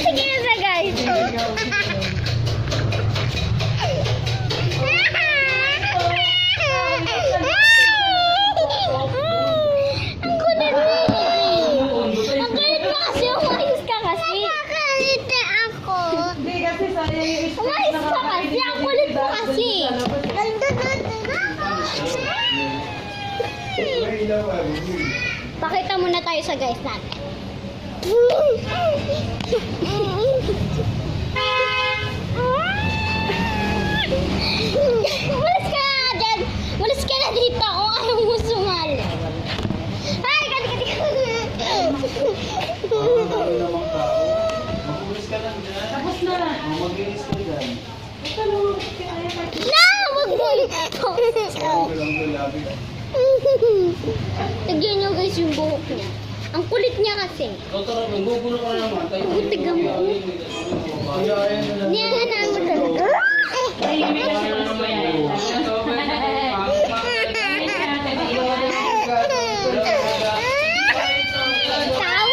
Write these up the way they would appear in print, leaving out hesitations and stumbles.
Sige na sa guys. Ang kulit mo. Ang kulit mo kasi. Umayos ka kasi. Nakakalite ako. Hindi kasi sayang yung Umayos ka kasi. Ang kulit mo kasi. Pakita muna tayo sa guys natin. Malis ka na dyan. Malis ka na dito kung ayaw mo sumali. Ay, kati. Mag-ulis ka lang dyan. Tapos na. Mag-ilis ka dyan. No! Wag mo Sabi ko lang doon, labi ka. Tigyan nyo guys yung buhok niya. Ang kulit niya kasi. Totoo, nagbubulo ka na naman. Tiga mo. Ayayin na lang. Niyahanaan mo talaga. Ikaw?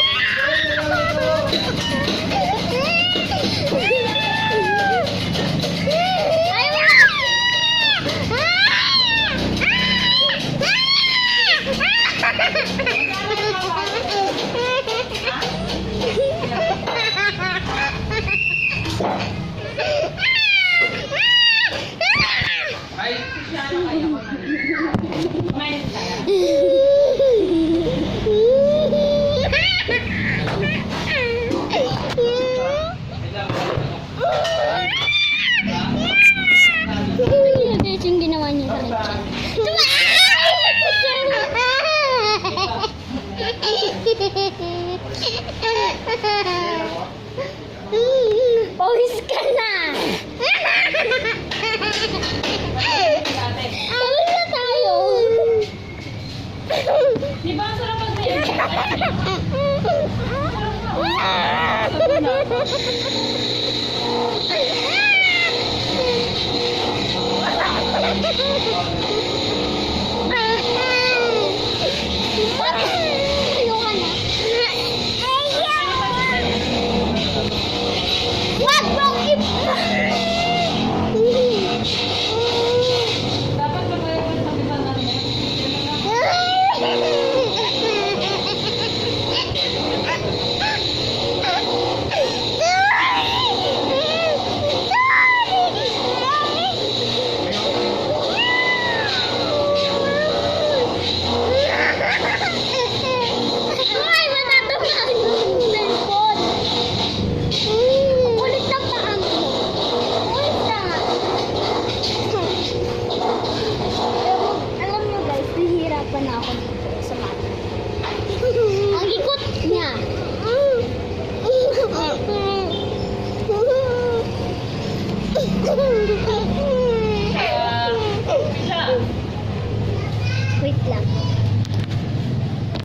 Ay, guys, yung ginawa niya sa lechon. Pawis ka na! Pawis na tayo! Di ba ang sarap mag-video?